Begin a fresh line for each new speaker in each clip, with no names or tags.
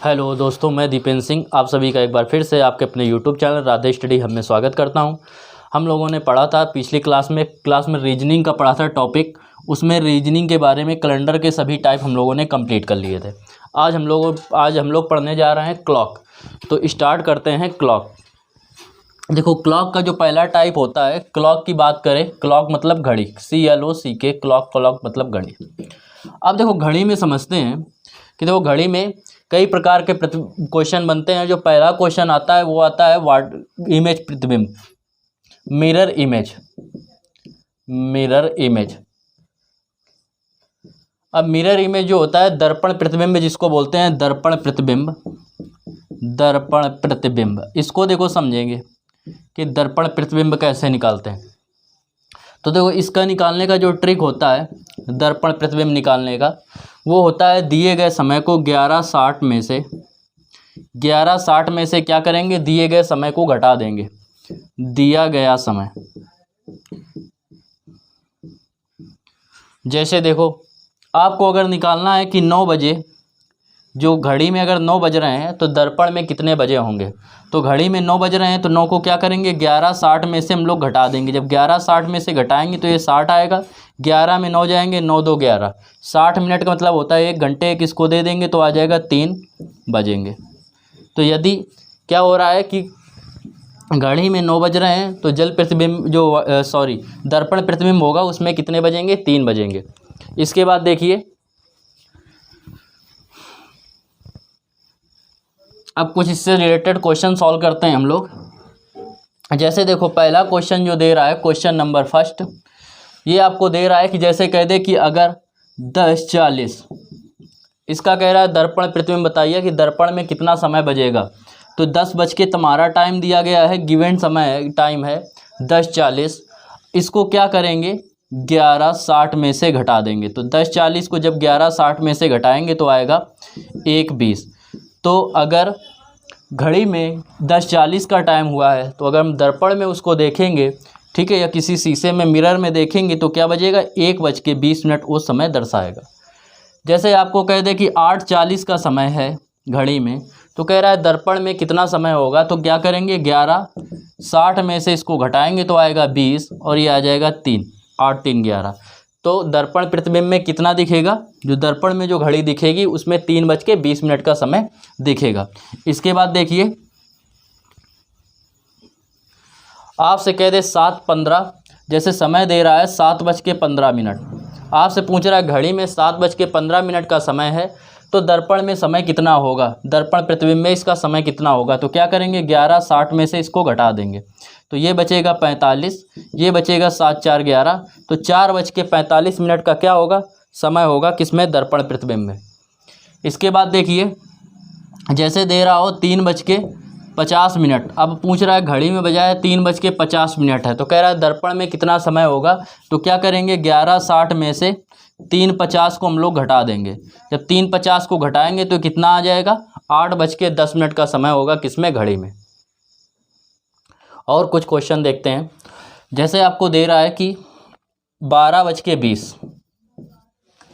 Hello दोस्तों, मैं दीपेंद्र सिंह आप सभी का एक बार फिर से आपके अपने YouTube channel Radhe study hub में स्वागत करता हूं। हम लोगों ने पढ़ा था पिछली क्लास में रीजनिंग का पढ़ा था टॉपिक। उसमें रीजनिंग के बारे में कैलेंडर के सभी टाइप हम लोगों ने कंप्लीट कर लिए थे। आज हम लोग पढ़ने जा रहे हैं क्लॉक। तो स्टार्ट करते हैं क्लॉक। देखो, क्लॉक का जो पहला टाइप होता है, क्लॉक की बात करें, क्लॉक मतलब घड़ी, CLOCK, क्लॉक मतलब घड़ी। अब देखो, घड़ी में समझते हैं कि देखो घड़ी में कई प्रकार के क्वेश्चन बनते हैं। जो पहला क्वेश्चन आता है वो आता है इमेज प्रतिबिंब, मिरर इमेज। अब मिरर इमेज जो होता है, दर्पण प्रतिबिंब जिसको बोलते हैं, दर्पण प्रतिबिंब। इसको देखो समझेंगे कि दर्पण प्रतिबिंब कैसे निकालते हैं। तो देखो, इसका निकालने का जो ट्रिक होता है दर्पण प्रतिबिंब निकालने का, वो होता है दिए गए समय को 1160 में से क्या करेंगे, दिए गए समय को घटा देंगे। दिया गया समय, जैसे देखो आपको अगर निकालना है कि 9 बजे, जो घड़ी में अगर 9 बज रहे हैं तो दर्पण में कितने बजे होंगे। तो घड़ी में 9 बज रहे हैं तो 9 को क्या करेंगे, 1160 में से हम लोग घटा देंगे। जब 1160 में से घटाएंगे तो ये 60 आएगा। 11 में 9 जाएंगे, 9 2 11, 60 मिनट का मतलब होता है 1 घंटे। एक इसको दे देंगे तो आ जाएगा 3 बजेंगे। तो यदि क्या हो रहा है कि घड़ी में 9 बज रहे हैं तो दर्पण प्रतिबिंब होगा, उसमें कितने बजेंगे, 3 बजेंगे। इसके बाद देखिए, अब कुछ इससे रिलेटेड क्वेश्चन सॉल्व करते हैं हम लोग। जैसे देखो, पहला क्वेश्चन जो दे रहा है, क्वेश्चन नंबर फर्स्ट, ये आपको दे रहा है कि जैसे कह दे कि अगर 10:40, इसका कह रहा है दर्पण प्रतिबिंब बताइए कि दर्पण में कितना समय बजेगा। तो 10 बज के तुम्हारा टाइम दिया गया है, गिवन समय टाइम है 10:40। इसको क्या करेंगे, 1160 में से घटा देंगे। तो 10:40 को जब 1160 में से घटाएंगे तो आएगा 1:20। तो अगर घड़ी में 10:40 का टाइम हुआ है तो अगर हम दर्पण में उसको देखेंगे, ठीक है, या किसी शीशे में मिरर में देखेंगे तो क्या बजेगा, 1:20 वो समय दर्शाएगा। जैसे आपको कह दे कि 8:40 का समय है घड़ी में, तो कह रहा है दर्पण में कितना समय होगा। तो क्या करेंगे, 1160 में से इसको घटाएंगे तो आएगा 20 और ये आ जाएगा 3, 8 3 11। तो दर्पण प्रतिबिंब में कितना दिखेगा, जो दर्पण में जो घड़ी दिखेगी उसमें 3:20 का समय दिखेगा। इसके बाद देखिए, आपसे कह दे 7:15, जैसे समय दे रहा है 7:15, आपसे पूछ रहा है घड़ी में 7:15 का समय है तो दर्पण में समय कितना होगा, दर्पण प्रतिबिंब में इसका समय कितना होगा। तो क्या करेंगे, 1160 में से इसको घटा देंगे तो ये बचेगा 45, ये बचेगा 7 4 11। तो 4:45 का क्या होगा, समय होगा किसमें, दर्पण प्रतिबिंब में। इसके बाद देखिए, जैसे दे रहा हो 3:50, अब पूछ रहा है घड़ी में बजाय 3:50 है तो कह रहा है दर्पण में कितना समय होगा। तो क्या करेंगे, 1160 में से 3:50 को हम लोग घटा देंगे। जब 3:50 को घटाएंगे तो कितना आ जाएगा, 8:10 का समय होगा किसमें, घड़ी में। और कुछ क्वेश्चन देखते हैं। जैसे आपको दे रहा है कि 12:20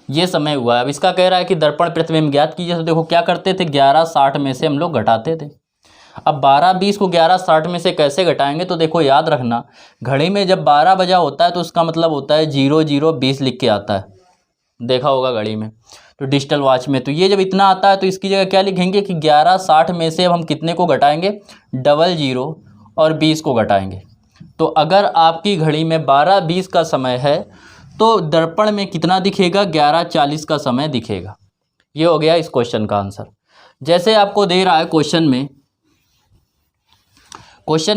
ये समय हुआ है। अब इसका कह रहा है कि दर्पण प्रतिबिंब ज्ञात कीजिए। तो देखो क्या करते थे, 1160 में से हम लोग घटाते थे। अब 12:20 को 1160 में से कैसे घटाएंगे, तो देखो याद रखना, घड़ी में जब 12 बजा होता है तो उसका मतलब होता है 0020 लिख के आता है, देखा होगा घड़ी में, तो डिजिटल वॉच में। तो ये जब इतना आता है तो इसकी जगह क्या लिखेंगे कि 1160 में से अब हम कितने को घटाएंगे, 00 और 20 को घटाएंगे। तो अगर आपकी घड़ी में 12:20 का समय है तो दर्पण में कितना दिखेगा, 11:40 का समय दिखेगा। ये हो गया इस क्वेश्चन का आंसर। जैसे आपको दे रहा है क्वेश्चन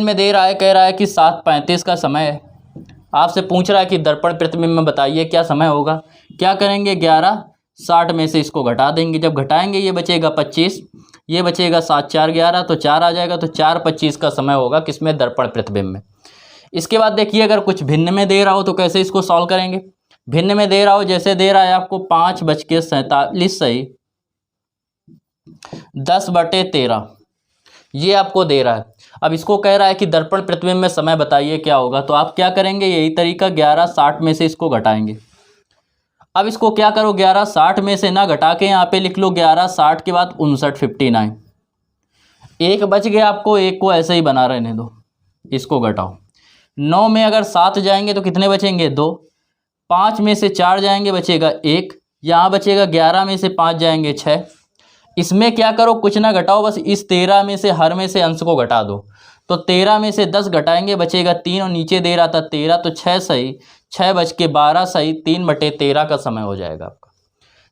में दे रहा है, कह रहा है कि 7:35 का समय है। आपसे पूछ रहा है कि दर्पण प्रतिबिंब में बताइए क्या समय होगा। क्या करेंगे, 1160 में से इसको घटा देंगे। जब घटाएंगे ये बचेगा 25, ये बचेगा 7 4 11, तो 4 आ जाएगा। तो 4:25 का समय होगा किसमें, दर्पण प्रतिबिंब में। इसके बाद देखिए, अगर कुछ भिन्न में दे रहा हो तो कैसे इसको सॉल्व करेंगे। भिन्न में दे रहा हो, जैसे दे रहा है आपको 5:47 सही 10/13, ये आपको दे रहा है। अब इसको कह रहा है कि दर्पण प्रतिबिंब में समय बताइए क्या होगा। तो आप क्या करेंगे, यही तरीका, 1160 में से इसको घटाएंगे। अब इसको क्या करो, 1160 में से ना घटा के यहाँ पे लिख लो 1160 के बाद 59 एक बच गया आपको, एक को ऐसे ही बना रहने दो, इसको घटाओ। 9 में अगर 7 जाएंगे तो कितने बचेंगे 2, 5 में से 4 जाएंगे बचेगा 1, यहाँ बचेगा 11 में से 5 जाएंगे 6। इसमें क्या करो, कुछ ना घटाओ, बस इस 13 में से हर में से अंश को घटा दो। तो 13 में से 10 घटाएंगे बचेगा 3 और नीचे दे रहा था 13, तो 6 सही, 6 बच के 12 सही, 3/13 का समय हो जाएगा आपका।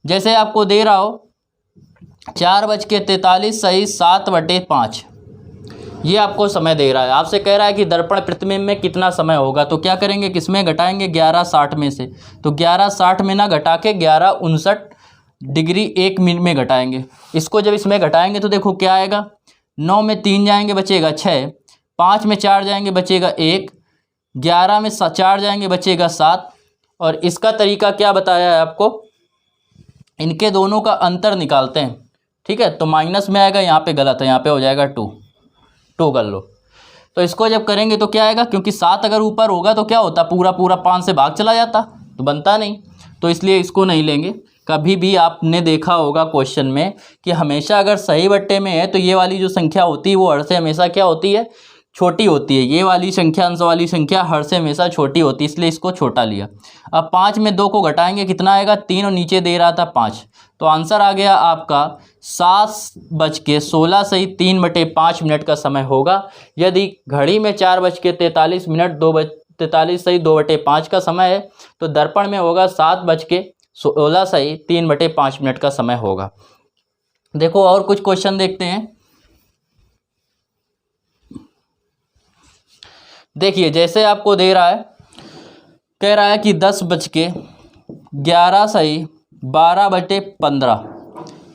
जैसे आपको दे रहा हो 4:43 सही, 7/5 ये आपको समय दे रहा है। आपसे कह रहा है कि दर्पण प्रतिबिंब में कितना समय होगा, तो क्या करेंगे, किसमें घटाएंगे 1160 में से, तो 1160 में ना घटा के 11:59 डिग्री 1 मिनट में घटाएंगे। इसको जब इसमें घटाएंगे तो देखो क्या आएगा, 9 में 3 जाएंगे बचेगा 6, 5 में 4 जाएंगे बचेगा 1, 11 में 4 जाएंगे बचेगा 7। और इसका तरीका क्या बताया है आपको, इनके दोनों का अंतर निकालते हैं, ठीक है। तो माइनस में आएगा, यहाँ पे गलत है, यहाँ पे हो जाएगा 2 कर लो। तो इसको जब करेंगे तो क्या आएगा, क्योंकि 7 अगर ऊपर होगा तो क्या होता, पूरा 5 से भाग चला जाता, तो बनता नहीं, तो इसलिए इसको नहीं लेंगे। कभी भी आपने देखा होगा क्वेश्चन में कि हमेशा अगर सही बट्टे में है तो ये वाली जो संख्या होती है वो हर से हमेशा क्या होती है, छोटी होती है। ये वाली संख्या, अंश वाली संख्या हर से हमेशा छोटी होती है, इसलिए इसको छोटा लिया। अब 5 में 2 को घटाएंगे कितना आएगा 3 और नीचे दे रहा था 5, तो आंसर आ गया आपका 7:16 सही, 3/5 मिनट का समय होगा। यदि घड़ी में 4:43 मिनट 2:43 सही 2/5 का समय है, तो दर्पण में होगा 7:16 सही, 3/5 मिनट का समय होगा। देखो और कुछ क्वेश्चन देखते हैं। देखिए जैसे आपको दे रहा है, कह रहा है कि 10:11 सही 12/15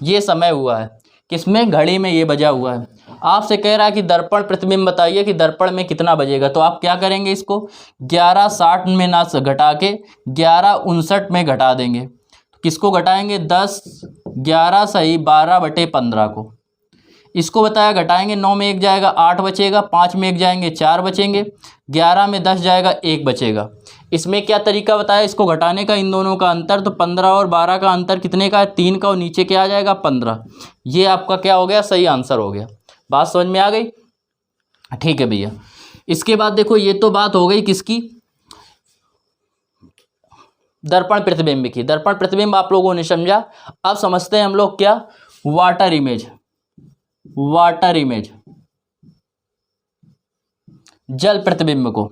ये समय हुआ है, किसमें, घड़ी में ये बजा हुआ है। आपसे कह रहा है कि दर्पण प्रतिबिंब बताइए कि दर्पण में कितना बजेगा, तो आप क्या करेंगे, इसको 1160 में ना घटा के 11:59 में घटा देंगे। तो किसको घटाएंगे, 10:11 सही 12/15 को। इसको बताया घटाएंगे, 9 में 1 जाएगा 8 बचेगा, 5 में 1 जाएंगे 4 बचेंगे, 11 में 10 जाएगा 1 बचेगा। इसमें क्या तरीका बताया इसको घटाने का, इन दोनों का अंतर, तो 15 और 12 का अंतर कितने का है, 3 का, और नीचे क्या आ जाएगा 15। ये आपका क्या हो गया, सही आंसर हो गया। बात समझ में आ गई, ठीक है भैया। इसके बाद देखो, ये तो बात हो गई किसकी, दर्पण प्रतिबिंब की। दर्पण प्रतिबिंब आप लोगों ने समझा। अब समझते हैं हम लोग क्या, वाटर इमेज। वाटर इमेज, जल प्रतिबिंब को।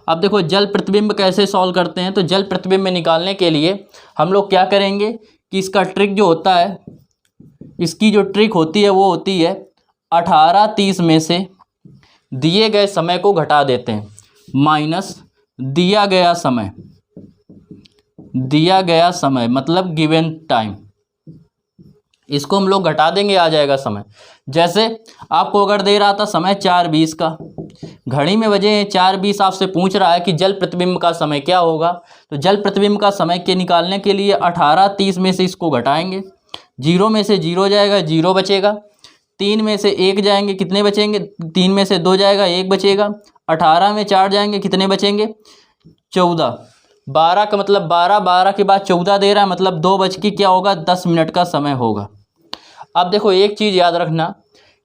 अब देखो जल प्रतिबिंब कैसे सॉल्व करते हैं, तो जल प्रतिबिंब निकालने के लिए हम लोग क्या करेंगे कि इसका ट्रिक जो होता है, इसकी जो ट्रिक होती है वो होती है 18:30 में से दिए गए समय को घटा देते हैं, माइनस दिया गया समय मतलब गिवन टाइम, इसको हम लोग घटा देंगे, आ जाएगा समय। जैसे आपको अगर दे रहा था समय 4:20 का, घड़ी में बजे 4:20, आपसे पूछ रहा है कि जल प्रतिबिंब का समय क्या होगा, तो जल प्रतिबिंब का समय के निकालने के लिए 18:30 में से इसको घटाएंगे, 0 में से 0 जाएगा 0 बचेगा, 3 में से 1 जाएंगे कितने बचेंगे, 3 में से 2 जाएगा 1 बचेगा, 18 में 4 जाएंगे कितने बचेंगे 14, 12 का मतलब 12 के बाद 14 दे रहा है, मतलब 2 बज के क्या होगा 10 मिनट का समय होगा। अब देखो एक चीज़ याद रखना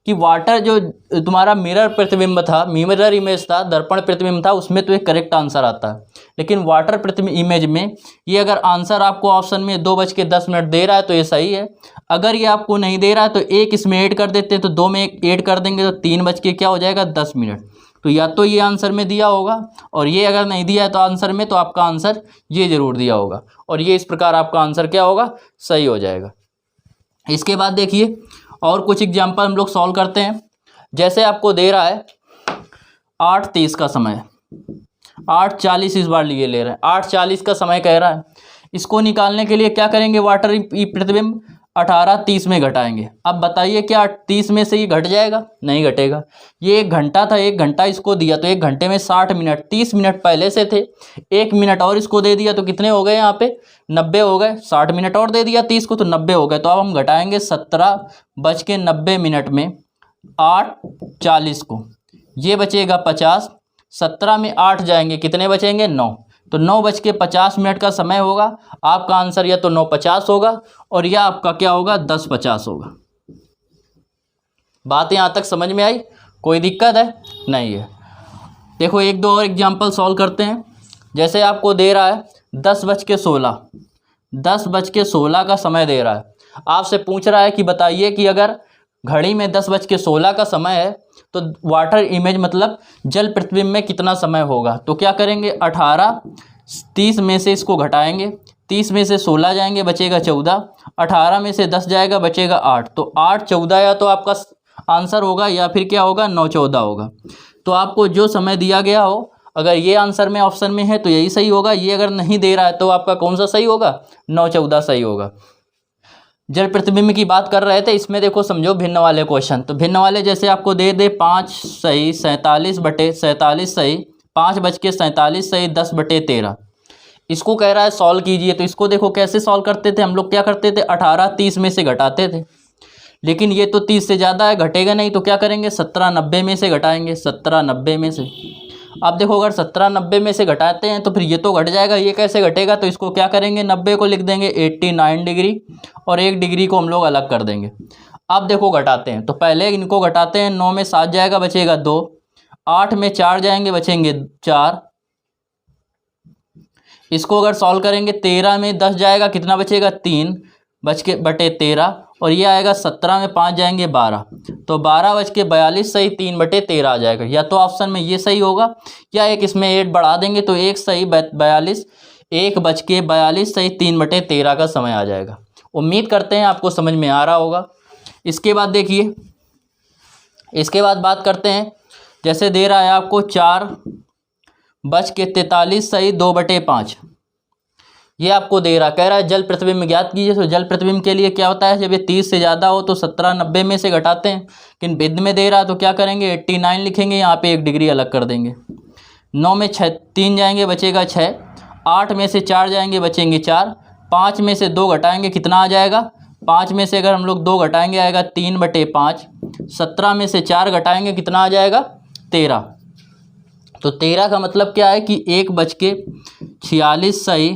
कि वाटर जो तुम्हारा मिरर प्रतिबिंब था, मिरर इमेज था, दर्पण प्रतिबिंब था, उसमें तो एक करेक्ट आंसर आता है, लेकिन वाटर प्रतिबिंब इमेज में ये अगर आंसर आपको ऑप्शन में 2:10 दे रहा है तो ये सही है। अगर ये आपको नहीं दे रहा है तो 1 इसमें ऐड कर देते हैं, तो 2 में 1 ऐड कर देंगे तो 3 बज के क्या हो जाएगा 10 मिनट। तो या तो ये आंसर में दिया होगा, और ये अगर नहीं दिया है तो आंसर में, तो आपका आंसर ये ज़रूर दिया होगा, और ये इस प्रकार आपका आंसर क्या होगा, सही हो जाएगा। इसके बाद देखिए और कुछ एग्जाम्पल हम लोग सॉल्व करते हैं। जैसे आपको दे रहा है 8:30 का समय, 8:40 इस बार लिए ले रहे हैं, 8:40 का समय कह रहा है। इसको निकालने के लिए क्या करेंगे, वाटर प्रतिबिंब 18:30 में घटाएंगे। अब बताइए क्या 30 में से ये घट जाएगा, नहीं घटेगा। ये 1 घंटा था, 1 घंटा इसको दिया तो 1 घंटे में 60 मिनट, 30 मिनट पहले से थे, 1 मिनट और इसको दे दिया तो कितने हो गए, यहाँ पे 90 हो गए, 60 मिनट और दे दिया 30 को तो 90 हो गए। तो अब हम घटाएंगे 17:90 में 8:40 को, ये बचेगा 50, 17 में 8 जाएंगे कितने बचेंगे 9, तो 9:50 का समय होगा। आपका आंसर या तो 9:50 होगा और या आपका क्या होगा 10:50 होगा। बात यहाँ तक समझ में आई? कोई दिक्कत है? नहीं है। देखो एक दो और एग्जाम्पल सॉल्व करते हैं। जैसे आपको दे रहा है 10:16 का समय दे रहा है। आपसे पूछ रहा है कि बताइए कि अगर घड़ी में 10:16 का समय है तो वाटर इमेज मतलब जल प्रतिबिंब में कितना समय होगा। तो क्या करेंगे 18, 30 में से इसको घटाएंगे, 30 में से 16 जाएंगे बचेगा 14, 18 में से 10 जाएगा बचेगा 8। तो 8 14 या तो आपका आंसर होगा या फिर क्या होगा 9 14 होगा। तो आपको जो समय दिया गया हो, अगर ये आंसर में ऑप्शन में है तो यही सही होगा। ये अगर नहीं दे रहा है तो आपका कौन सा सही होगा? 9 14 सही होगा। जल प्रतिबिंब की बात कर रहे थे, इसमें देखो समझो भिन्न वाले क्वेश्चन। तो भिन्न वाले जैसे आपको दे 5 सही 47/47 सही, 5:47 सही 10/13। इसको कह रहा है सॉल्व कीजिए। तो इसको देखो कैसे सॉल्व करते थे हम लोग, क्या करते थे 18 30 में से घटाते थे, लेकिन ये तो 30 से ज़्यादा है, घटेगा नहीं। तो क्या करेंगे 17 90 में से घटाएंगे, 17 90 में से। अब देखो अगर 17 90 में से घटाते हैं तो फिर ये तो घट जाएगा, ये कैसे घटेगा? तो इसको क्या करेंगे 90 को लिख देंगे 89 डिग्री और 1 डिग्री को हम लोग अलग कर देंगे। अब देखो घटाते हैं, तो पहले इनको घटाते हैं। 9 में 7 जाएगा बचेगा 2, 8 में 4 जाएंगे बचेंगे 4। इसको अगर सॉल्व करेंगे 13 में 10 जाएगा कितना बचेगा 3 बटे 13, और ये आएगा 17 में 5 जाएंगे 12। तो 12:42 सही 3/13 आ जाएगा। या तो ऑप्शन में ये सही होगा या एक इसमें 8 बढ़ा देंगे तो 1 सही 42, 1:42 सही 3/13 का समय आ जाएगा। उम्मीद करते हैं आपको समझ में आ रहा होगा। इसके बाद देखिए, इसके बाद बात करते हैं। जैसे दे रहा है आपको 4:43 सही 2/5, ये आपको दे रहा, कह रहा है जल प्रतिबिंब ज्ञात कीजिए। तो जल प्रतिबिंब के लिए क्या होता है, जब ये 30 से ज़्यादा हो तो 17 90 में से घटाते हैं, लेकिन विद में दे रहा है तो क्या करेंगे 89 लिखेंगे, यहाँ पे 1 डिग्री अलग कर देंगे। 9 में 3 जाएंगे बचेगा 6, 8 में से 4 जाएंगे बचेंगे 4, 5 में से 2 घटाएंगे कितना आ जाएगा, 5 में से अगर हम लोग 2 घटाएंगे आएगा 3/5, 17 में से 4 घटाएंगे कितना आ जाएगा 13। तो 13 का मतलब क्या है कि 1:46 सही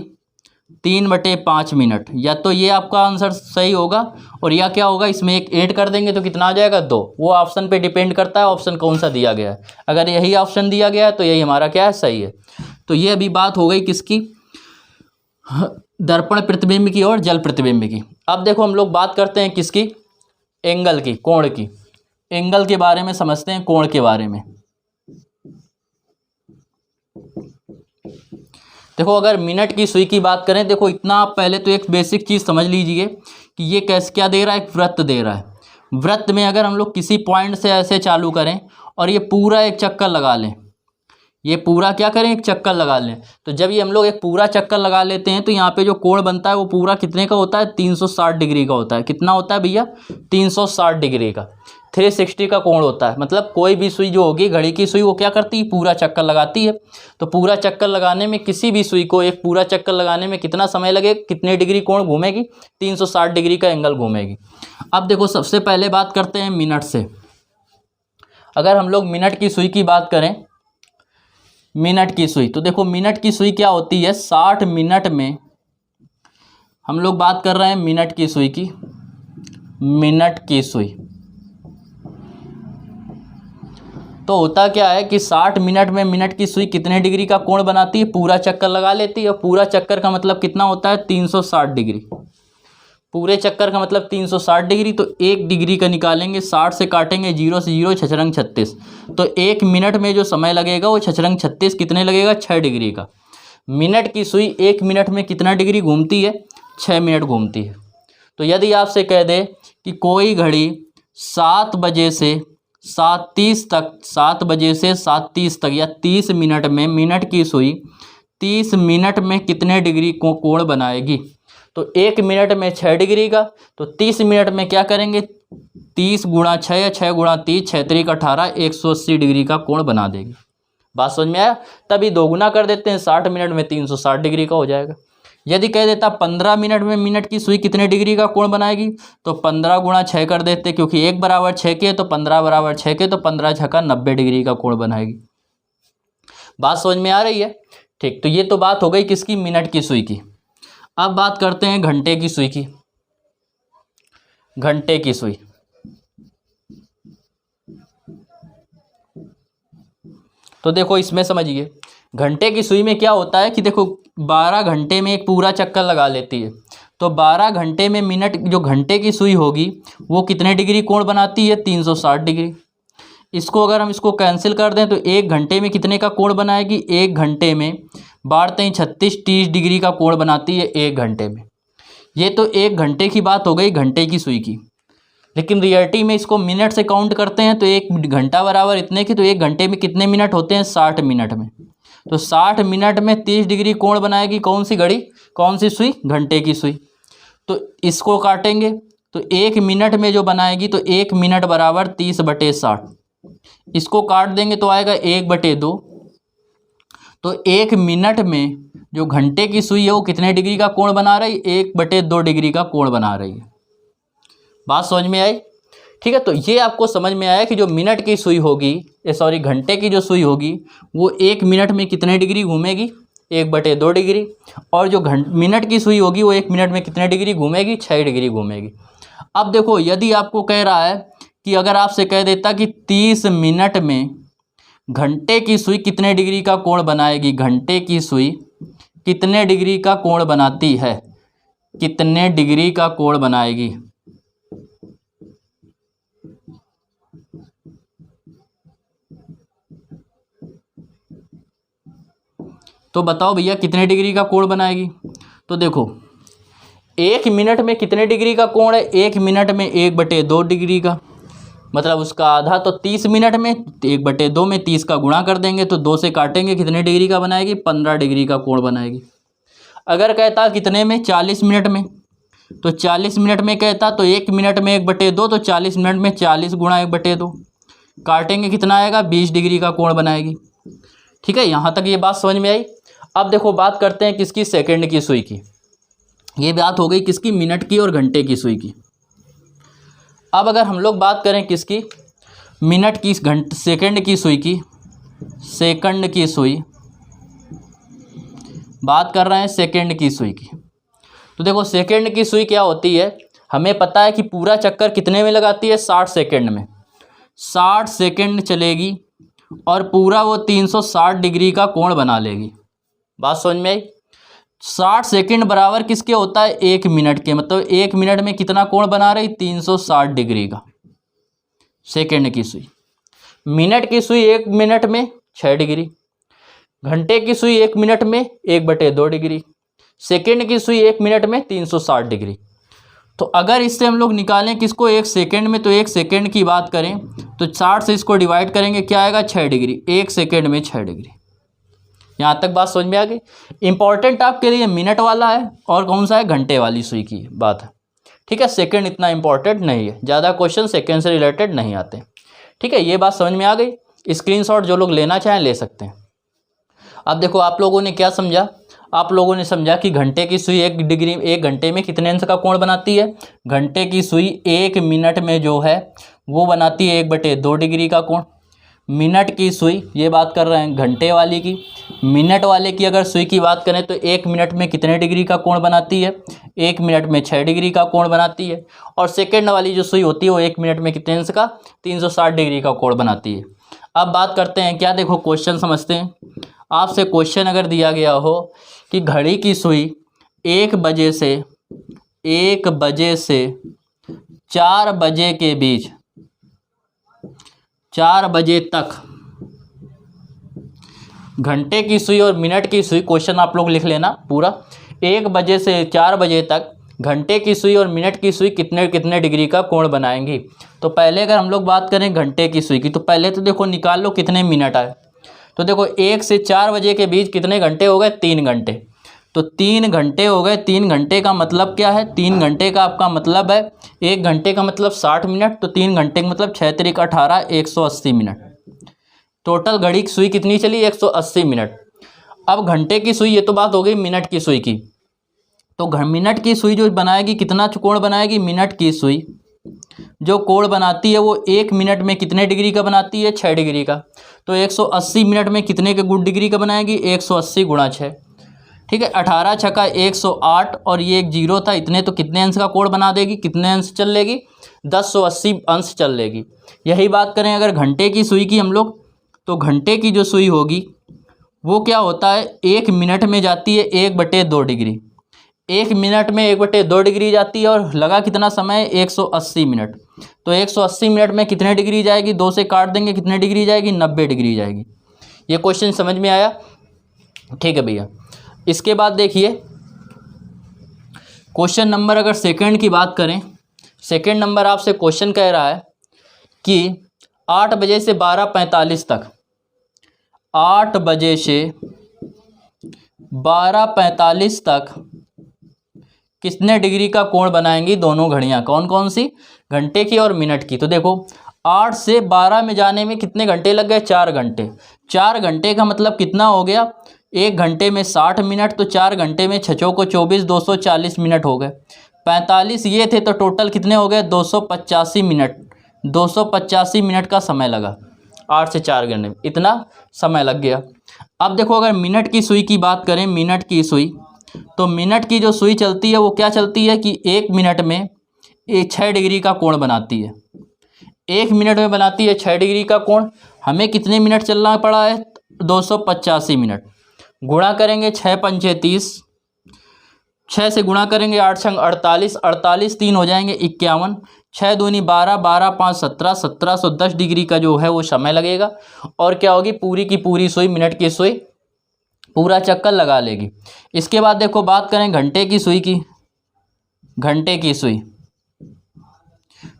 3/5 मिनट। या तो ये आपका आंसर सही होगा और या क्या होगा इसमें एक ऐड कर देंगे तो कितना आ जाएगा 2। वो ऑप्शन पे डिपेंड करता है ऑप्शन कौन सा दिया गया है। अगर यही ऑप्शन दिया गया है तो यही हमारा क्या है सही है। तो ये अभी बात हो गई किसकी, दर्पण प्रतिबिंब की और जल प्रतिबिंब की। अब देखो हम लोग बात करते हैं किसकी, एंगल की, कोण की। एंगल के बारे में समझते हैं, कोण के बारे में। देखो अगर मिनट की सुई की बात करें, देखो इतना आप पहले तो एक बेसिक चीज़ समझ लीजिए कि ये कैसे क्या दे रहा है, एक वृत्त दे रहा है। वृत्त में अगर हम लोग किसी पॉइंट से ऐसे चालू करें और ये पूरा एक चक्कर लगा लें, ये पूरा क्या करें एक चक्कर लगा लें, तो जब ये हम लोग एक पूरा चक्कर लगा लेते हैं तो यहाँ पे जो कोण बनता है वो पूरा कितने का होता है 360 डिग्री का होता है। कितना होता है भैया 360 डिग्री का, 360 का कोण होता है। मतलब कोई भी सुई जो होगी, घड़ी की सुई, वो क्या करती है पूरा चक्कर लगाती है। तो पूरा चक्कर लगाने में किसी भी सुई को एक पूरा चक्कर लगाने में कितना समय लगेगा, कितने डिग्री कोण घूमेगी, 360 डिग्री का एंगल घूमेगी। अब देखो सबसे पहले बात करते हैं मिनट से। अगर हम लोग मिनट की सुई की बात करें, मिनट की सुई, तो देखो मिनट की सुई क्या होती है 60 मिनट में, हम लोग बात कर रहे हैं मिनट की सुई की। मिनट की सुई तो होता क्या है कि 60 मिनट में मिनट की सुई कितने डिग्री का कोण बनाती है, पूरा चक्कर लगा लेती है। और पूरा चक्कर का मतलब कितना होता है 360 डिग्री। पूरे चक्कर का मतलब 360 डिग्री। तो 1 डिग्री का निकालेंगे, 60 से काटेंगे 0 से 0, 6 36। तो 1 मिनट में जो समय लगेगा वो 6 36 कितने लगेगा 6 डिग्री का। मिनट की सुई 1 मिनट में कितना डिग्री घूमती है 6 मिनट घूमती है। तो यदि आपसे कह दे कि कोई घड़ी 7 बजे से 7:30 तक, 7 बजे से 7:30 तक या 30 मिनट में मिनट की सुई 30 मिनट में कितने डिग्री को कोण बनाएगी। तो 1 मिनट में 6 डिग्री का, तो 30 मिनट में क्या करेंगे 30 गुणा 6 या 6 गुणा 30, 6 3 18, 180 डिग्री का कोण बना देगी। बात समझ में आया। तभी दोगुना कर देते हैं, 60 मिनट में 360 डिग्री का हो जाएगा। यदि कह देता 15 मिनट में मिनट की सुई कितने डिग्री का कोण बनाएगी, तो 15 गुणा 6 कर देते, क्योंकि 1 बराबर 6 के, तो 15 बराबर 6 के, तो 15 6 का 90 डिग्री का कोण बनाएगी। बात समझ में आ रही है। ठीक, तो ये तो बात हो गई किसकी, मिनट की सुई की। अब बात करते हैं घंटे की सुई की। घंटे की सुई, तो देखो इसमें समझिए, घंटे की सुई में क्या होता है कि देखो 12 घंटे में एक पूरा चक्कर लगा लेती है, तो 12 घंटे में मिनट, जो घंटे की सुई होगी वो कितने डिग्री कोण बनाती है, 360 डिग्री। इसको अगर हम इसको कैंसिल कर दें तो एक घंटे में कितने का कोण बनाएगी, एक घंटे में बाढ़ते ही 36-30 डिग्री का कोण बनाती है एक घंटे में। ये तो एक घंटे की बात हो गई घंटे की सुई की, लेकिन रियलिटी में इसको मिनट से काउंट करते हैं तो एक घंटा बराबर इतने की, तो एक घंटे में कितने मिनट होते हैं, 60 मिनट में। तो 60 मिनट में 30 डिग्री कोण बनाएगी कौन सी घड़ी, कौन सी सुई, घंटे की सुई। तो इसको काटेंगे तो एक मिनट में जो बनाएगी, तो एक मिनट बराबर 30/60। इसको काट देंगे तो आएगा 1/2। तो एक मिनट में जो घंटे की सुई है वो कितने डिग्री का कोण बना रही है, 1/2 डिग्री का कोण बना रही है। बात समझ में आई, ठीक है। तो ये आपको समझ में आया कि जो मिनट की सुई होगी, सॉरी घंटे की जो सुई होगी वो एक मिनट में कितने डिग्री घूमेगी, 1/2 डिग्री। और जो मिनट की सुई होगी वो एक मिनट में कितने डिग्री घूमेगी, 6 डिग्री घूमेगी। अब देखो यदि आपको कह रहा है कि अगर आपसे कह देता कि 30 मिनट में घंटे की सुई कितने डिग्री का कोण बनाएगी, घंटे की सुई कितने डिग्री का कोण बनाती है, कितने डिग्री का कोण बनाएगी, तो बताओ भैया कितने डिग्री का कोण बनाएगी। तो देखो एक मिनट में कितने डिग्री का कोण है, एक मिनट में 1/2 डिग्री का, मतलब उसका आधा तो 30 मिनट में, 1/2 में 30 का गुणा कर देंगे तो 2 से काटेंगे, कितने डिग्री का बनाएगी, 15 डिग्री का कोण बनाएगी। अगर कहता कितने में, 40 मिनट में, तो 40 मिनट में कहता तो एक मिनट में 1/2, तो 40 मिनट में 40 गुणा 1/2 काटेंगे, कितना आएगा, 20 डिग्री का कोण बनाएगी। ठीक है, यहाँ तक ये बात समझ में आई। अब देखो बात करते हैं किसकी, सेकंड की सुई की। ये बात हो गई किसकी, मिनट की और घंटे की सुई की। अब अगर हम लोग बात करें किसकी, मिनट की, सेकंड की सुई की, सेकंड की सुई, बात कर रहे हैं सेकंड की सुई की। तो देखो सेकंड की सुई क्या होती है, हमें पता है कि पूरा चक्कर कितने में लगाती है, 60 सेकंड में। 60 सेकंड चलेगी और पूरा वो 360 डिग्री का कोण बना लेगी। बात समझ में आई। 60 सेकंड बराबर किसके होता है, एक मिनट के, मतलब एक मिनट में कितना कोण बना रही, 360 डिग्री का, सेकंड की सुई। मिनट की सुई एक मिनट में 6 डिग्री, घंटे की सुई एक मिनट में 1/2 डिग्री, सेकंड की सुई एक मिनट में 360 डिग्री। तो अगर इससे हम लोग निकालें किसको, एक सेकंड में, तो एक सेकंड की बात करें तो 60 से इसको डिवाइड करेंगे, क्या आएगा, 6 डिग्री, एक सेकंड में 6 डिग्री। यहाँ तक बात समझ में आ गई। इंपॉर्टेंट आपके लिए मिनट वाला है और कौन सा है, घंटे वाली सुई की बात है। ठीक है, सेकंड इतना इंपॉर्टेंट नहीं है, ज़्यादा क्वेश्चन सेकंड से रिलेटेड नहीं आते। ठीक है, ये बात समझ में आ गई। स्क्रीनशॉट जो लोग लेना चाहें ले सकते हैं। अब देखो आप लोगों ने क्या समझा, आप लोगों ने समझा कि घंटे की सुई एक घंटे में कितने अंश का कोण बनाती है। घंटे की सुई एक मिनट में जो है वो बनाती है 1/2 डिग्री का कोण। मिनट की सुई, ये बात कर रहे हैं घंटे वाली की, मिनट वाले की अगर सुई की बात करें तो एक मिनट में कितने डिग्री का कोण बनाती है, एक मिनट में 6 डिग्री का कोण बनाती है। और सेकंड वाली जो सुई होती है वो एक मिनट में कितने अंश का, 360 डिग्री का कोण बनाती है। अब बात करते हैं क्या, देखो क्वेश्चन समझते हैं। आपसे क्वेश्चन अगर दिया गया हो कि घड़ी की सुई 1 बजे से 4 बजे के बीच, 4 बजे तक, घंटे की सुई और मिनट की सुई, क्वेश्चन आप लोग लिख लेना पूरा, 1 बजे से 4 बजे तक घंटे की सुई और मिनट की सुई कितने कितने डिग्री का कोण बनाएंगी। तो पहले अगर हम लोग बात करें घंटे की सुई की, तो पहले तो देखो निकाल लो कितने मिनट आए। तो देखो 1 से 4 बजे के बीच कितने घंटे हो गए, 3 घंटे। तो 3 घंटे हो गए। 3 घंटे का मतलब क्या है, 3 घंटे का आपका मतलब है, 1 घंटे का मतलब 60 मिनट, तो 3 घंटे का मतलब 6 तिरिक 18, 180 मिनट। टोटल घड़ी की सुई कितनी चली, 180 मिनट। अब घंटे की सुई, ये तो बात हो गई मिनट की सुई की। तो मिनट की सुई जो बनाएगी कितना कोण बनाएगी, मिनट की सुई जो कोण बनाती है वो 1 मिनट में कितने डिग्री का बनाती है, 6 डिग्री का। तो 180 मिनट में कितने के गुण डिग्री का बनाएगी, 180 गुणा 6। ठीक है, 18 छक्का 108 और ये एक जीरो था, इतने तो कितने अंश का कोण बना देगी, कितने अंश चल लेगी, 1080 अंश चल लेगी। यही बात करें अगर घंटे की सुई की हम लोग, तो घंटे की जो सुई होगी वो क्या होता है, 1 मिनट में जाती है 1/2 डिग्री। 1 मिनट में 1/2 डिग्री जाती है और लगा कितना समय, 180 मिनट। तो 180 मिनट में कितने डिग्री जाएगी, 2 से काट देंगे, कितने डिग्री जाएगी, 90 डिग्री जाएगी। ये क्वेश्चन समझ में आया? ठीक है भैया। इसके बाद देखिए क्वेश्चन नंबर, अगर सेकंड की बात करें, सेकंड नंबर आपसे क्वेश्चन कह रहा है कि 8 बजे से 12:45 तक, 8 बजे से 12:45 तक कितने डिग्री का कोण बनाएंगी दोनों घड़ियां, कौन कौन सी, घंटे की और मिनट की। तो देखो 8 से 12 में जाने में कितने घंटे लग गए, 4 घंटे। 4 घंटे का मतलब कितना हो गया, 1 घंटे में 60 मिनट, तो 4 घंटे में 6 को 24, 240 मिनट हो गए। 45 ये थे, तो टोटल कितने हो गए, 285 मिनट। 285 मिनट का समय लगा 8 से 4 घंटे में, इतना समय लग गया। अब देखो अगर मिनट की सुई की बात करें, मिनट की सुई, तो मिनट की जो सुई चलती है वो क्या चलती है कि 1 मिनट में 6 डिग्री का कोण बनाती है। 1 मिनट में बनाती है 6 डिग्री का कोण। हमें कितने मिनट चलना पड़ा है, 285 मिनट। गुणा करेंगे 6 पंचे 30, 6 से गुणा करेंगे 8 छंग 48, 48 3 हो जाएंगे 51, 6 दूनी 12, 12 5 17, 1710 डिग्री का जो है वो समय लगेगा। और क्या होगी, पूरी की पूरी सुई, मिनट की सुई पूरा चक्कर लगा लेगी। इसके बाद देखो बात करें घंटे की सुई की, घंटे की सुई,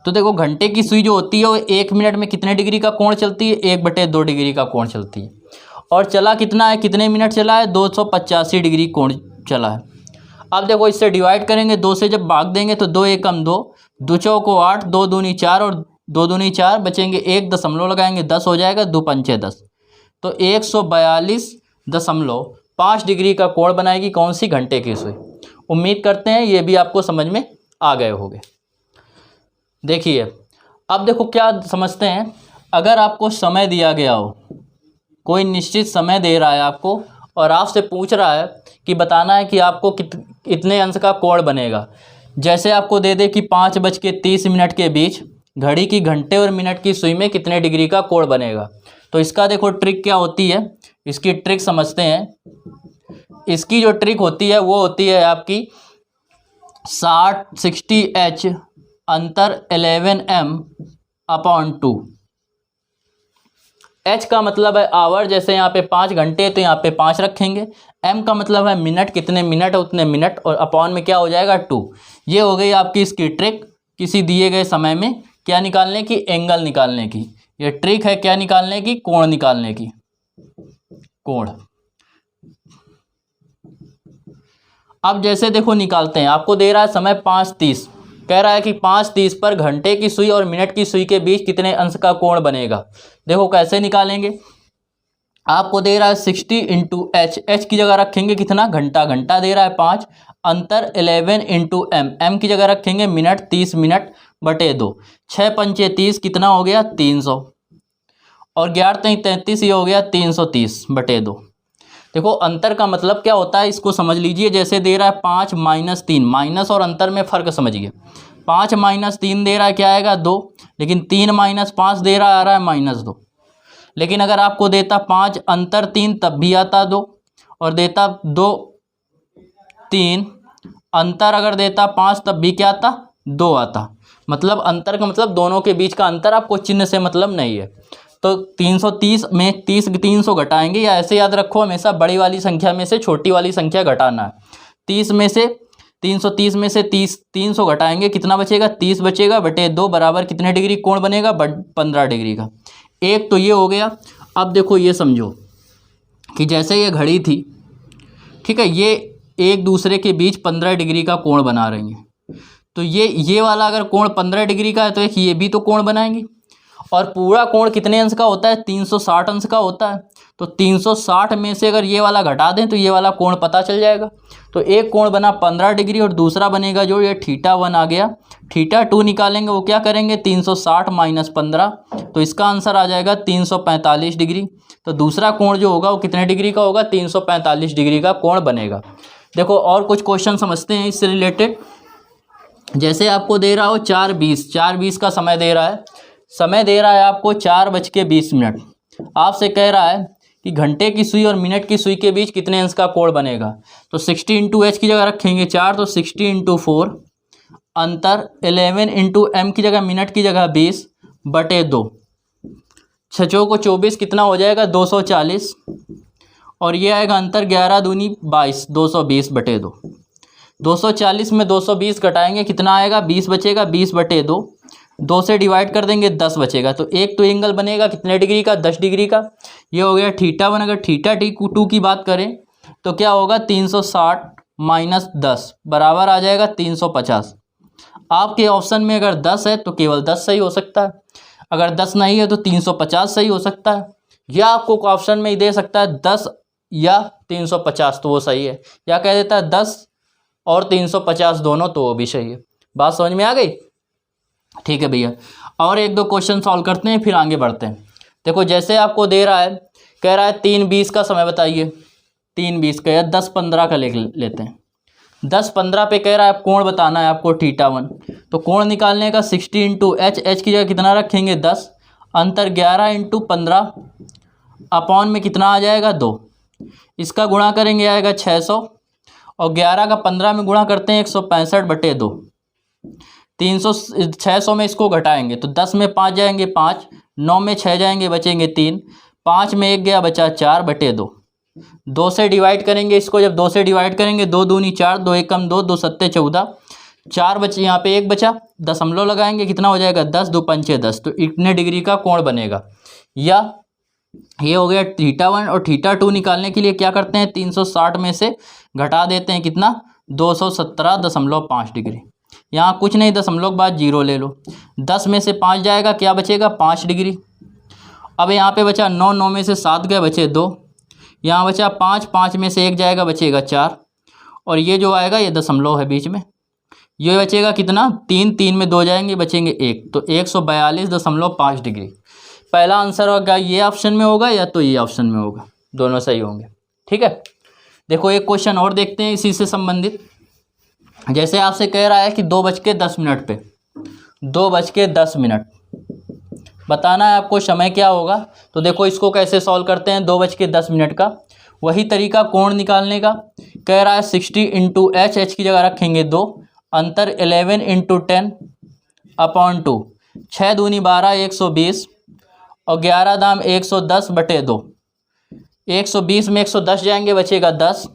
तो देखो घंटे की सुई जो होती है वो 1 मिनट में कितने डिग्री का कोण चलती है, 1/2 डिग्री का कोण चलती है। और चला कितना है, कितने मिनट चला है, 285 डिग्री कोण चला है। अब देखो इससे डिवाइड करेंगे, 2 से जब भाग देंगे तो 2 एकम 2, 2 चौको 8, 2 दूनी 4 और 2 दूनी 4, बचेंगे 1 दशमलव लगाएंगे, 10 हो जाएगा, 2 पंचे 10, तो 142.5 डिग्री का कोण बनाएगी कौन सी, घंटे की सुई। उम्मीद करते हैं ये भी आपको समझ में आ गए होंगे। देखिए अब देखो क्या समझते हैं, अगर आपको समय दिया गया हो, कोई निश्चित समय दे रहा है आपको और आपसे पूछ रहा है कि बताना है कि आपको कितने अंश का कोण बनेगा। जैसे आपको दे दे कि 5:30 के बीच घड़ी की घंटे और मिनट की सुई में कितने डिग्री का कोण बनेगा। तो इसका देखो ट्रिक क्या होती है, इसकी ट्रिक समझते हैं। इसकी जो ट्रिक होती है वो होती है आपकी 60 अंतर 11m/2। एच का मतलब है आवर, जैसे यहाँ पे 5 घंटे तो यहाँ पे 5 रखेंगे। एम का मतलब है मिनट, कितने मिनट है उतने मिनट, और अपॉन में क्या हो जाएगा 2। ये हो गई आपकी इसकी ट्रिक, किसी दिए गए समय में क्या निकालने की, एंगल निकालने की। ये ट्रिक है क्या निकालने की, कोण निकालने की, कोण। अब जैसे देखो निकालते हैं, आपको दे रहा है समय 5:30, कह रहा है कि 5:30 पर घंटे की सुई और मिनट की सुई के बीच कितने अंश का कोण बनेगा। देखो कैसे निकालेंगे, आपको दे रहा है 60 × h, h की जगह रखेंगे कितना, घंटा, घंटा दे रहा है 5, अंतर 11 × m, m की जगह रखेंगे मिनट, 30 मिनट बटे 2, 6 पंचे 30 कितना हो गया, 300, और 11 3 33, ये हो गया 330 बटे 2। देखो अंतर का मतलब क्या होता है इसको समझ लीजिए। जैसे दे रहा है 5 - 3, माइनस और अंतर में फ़र्क समझिए। 5 - 3 दे रहा है क्या आएगा, 2, लेकिन 3 - 5 दे रहा आ रहा है -2। लेकिन अगर आपको देता 5 अंतर 3 तब भी आता 2, और देता 2 3 अंतर अगर देता 5 तब भी क्या आता, 2 आता। मतलब अंतर का मतलब दोनों के बीच का अंतर, आपको चिन्ह से मतलब नहीं है। तो 330 में 300 घटाएंगे, या ऐसे याद रखो हमेशा बड़ी वाली संख्या में से छोटी वाली संख्या घटाना है। 330 में से 300 घटाएंगे, कितना बचेगा, 30 बचेगा बटे 2, बराबर कितने डिग्री कोण बनेगा, 15 डिग्री का। एक तो ये हो गया। अब देखो ये समझो कि जैसे ये घड़ी थी, ठीक है, ये एक दूसरे के बीच 15 डिग्री का कोण बना रही हैं। तो ये वाला अगर कोण 15 डिग्री का है तो एक ये भी तो कोण बनाएंगे। और पूरा कोण कितने अंश का होता है, 360 अंश का होता है। तो 360 में से अगर ये वाला घटा दें तो ये वाला कोण पता चल जाएगा। तो एक कोण बना 15 डिग्री और दूसरा बनेगा जो ये θ1 आ गया। θ2 निकालेंगे, वो क्या करेंगे 360 माइनस 15, तो इसका आंसर आ जाएगा 345 डिग्री। तो दूसरा कोण जो होगा वो कितने डिग्री का होगा, 345 डिग्री का कोण बनेगा। देखो और कुछ क्वेश्चन समझते हैं इससे रिलेटेड। जैसे आपको दे रहा हो 4:20 का समय दे रहा है, समय दे रहा है आपको 4:20। आपसे कह रहा है कि घंटे की सुई और मिनट की सुई के बीच कितने अंश का कोण बनेगा। तो 60 इंटू एच की जगह रखेंगे 4, तो 60 इंटू 4, अंतर 11 इंटू एम की जगह मिनट की जगह 20/2, 6 को 24 कितना हो जाएगा 240, और ये आएगा अंतर 11 दूनी 22, 220/2। 240 में 220 घटाएंगे कितना आएगा 20 बचेगा, 20/2, 2 से डिवाइड कर देंगे 10 बचेगा। तो एक तो एंगल बनेगा कितने डिग्री का, 10 डिग्री का। ये हो गया θ1। अगर θ2 की बात करें तो क्या होगा 360 माइनस 10 बराबर आ जाएगा 350। आपके ऑप्शन में अगर 10 है तो केवल 10 सही हो सकता है, अगर 10 नहीं है तो 350 सही हो सकता है, या आपको ऑप्शन में ही दे सकता है 10 या 350 तो वो सही है, या कह देता है 10 और 350 दोनों तो वो भी सही है। बात समझ में आ गई? ठीक है भैया, और एक दो क्वेश्चन सॉल्व करते हैं फिर आगे बढ़ते हैं। देखो जैसे आपको दे रहा है, कह रहा है 3:20 का समय बताइए। 3:20 का या 10:15 का लेते हैं। 10:15 पे कह रहा है कोण बताना है आपको θ1। तो कोण निकालने का 60 इंटू एच, एच की जगह कितना रखेंगे 10, अंतर 11 इंटू 15 अपॉन में कितना आ जाएगा 2। इसका गुणा करेंगे आएगा 600, और 11 का 15 में गुणा करते हैं 165/2। 600 में इसको घटाएंगे तो 10 में 5 जाएंगे 5, 9 में 6 जाएंगे बचेंगे 3, 5 में 1 गया बचा 4/2। 2 से डिवाइड करेंगे इसको, जब 2 से डिवाइड करेंगे 2 दूनी 4, 2 एकम 2, 2 सत्ते 14, 4 बचे, यहाँ पे 1 बचा, दशमलव लगाएंगे कितना हो जाएगा 10, 2 पंचे 10। तो इतने डिग्री का कोण बनेगा। या ये हो गया θ1। और θ2 निकालने के लिए क्या करते हैं 360 में से घटा देते हैं कितना 217.5 डिग्री। यहाँ कुछ नहीं, दशमलव के बाद 0 ले लो, 10 में से 5 जाएगा क्या बचेगा 5 डिग्री। अब यहाँ पे बचा 9, 9 में से 7 गए बचे 2, यहाँ बचा 5, 5 में से 1 जाएगा बचेगा 4, और ये जो आएगा ये दशमलव है बीच में, ये बचेगा कितना 3, 3 में 2 जाएंगे बचेंगे 1, तो 142.5 डिग्री। पहला आंसर होगा ये ऑप्शन में होगा या तो ये ऑप्शन में होगा, दोनों सही होंगे। ठीक है, देखो एक क्वेश्चन और देखते हैं इसी से संबंधित। जैसे आपसे कह रहा है कि 2:10 पे 2:10 बताना है आपको समय क्या होगा। तो देखो इसको कैसे सॉल्व करते हैं 2:10 का, वही तरीका कोण निकालने का। कह रहा है 60 इंटू एच, एच की जगह रखेंगे 2, अंतर 11 इंटू 10 अपॉन 2, 6 दूनी 12, 120, और 11 दाम 110/2। 120 में 110 जाएंगे बचेगा 10,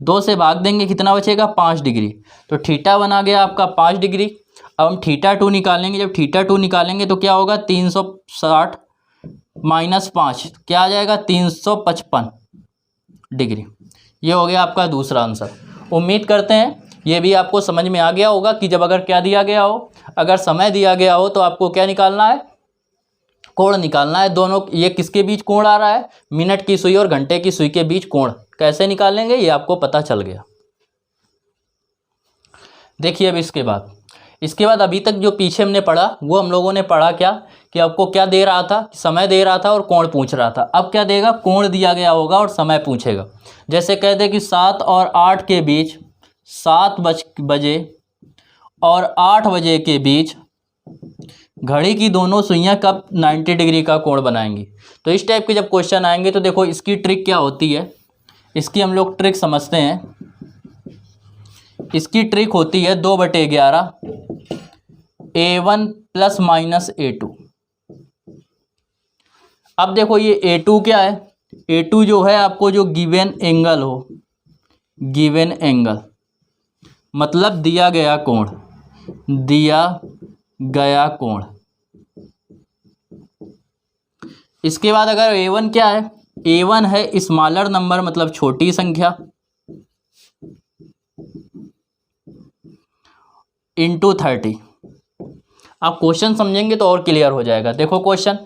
2 से भाग देंगे कितना बचेगा 5 डिग्री। तो θ1 आ गया आपका 5 डिग्री। अब हम θ2 निकालेंगे, जब θ2 निकालेंगे तो क्या होगा 360 माइनस 5 क्या आ जाएगा 355 डिग्री। ये हो गया आपका दूसरा आंसर। उम्मीद करते हैं ये भी आपको समझ में आ गया होगा कि जब अगर क्या दिया गया हो, अगर समय दिया गया हो तो आपको क्या निकालना है, कोण निकालना है। दोनों ये किसके बीच कोण आ रहा है, मिनट की सुई और घंटे की सुई के बीच कोण कैसे निकालेंगे ये आपको पता चल गया। देखिए अब इसके बाद अभी तक जो पीछे हमने पढ़ा वो हम लोगों ने पढ़ा क्या कि आपको क्या दे रहा था, समय दे रहा था और कोण पूछ रहा था। अब क्या देगा, कोण दिया गया होगा और समय पूछेगा। जैसे कह दे कि 7 और 8 के बीच, 7 बजे और 8 बजे के बीच घड़ी की दोनों सुइयां कब 90 डिग्री का कोण बनाएंगी। तो इस टाइप के जब क्वेश्चन आएंगे तो देखो इसकी ट्रिक क्या होती है, इसकी हम लोग ट्रिक समझते हैं। इसकी ट्रिक होती है 2/11 A1 प्लस माइनस A2। अब देखो ये A2 क्या है, A2 जो है आपको जो गिवन एंगल हो, गिवन एंगल मतलब दिया गया कोण, दिया गया कोण। इसके बाद अगर A1 क्या है, A1 है स्मॉलर नंबर मतलब छोटी संख्या इंटू 30। आप क्वेश्चन समझेंगे तो और क्लियर हो जाएगा। देखो क्वेश्चन,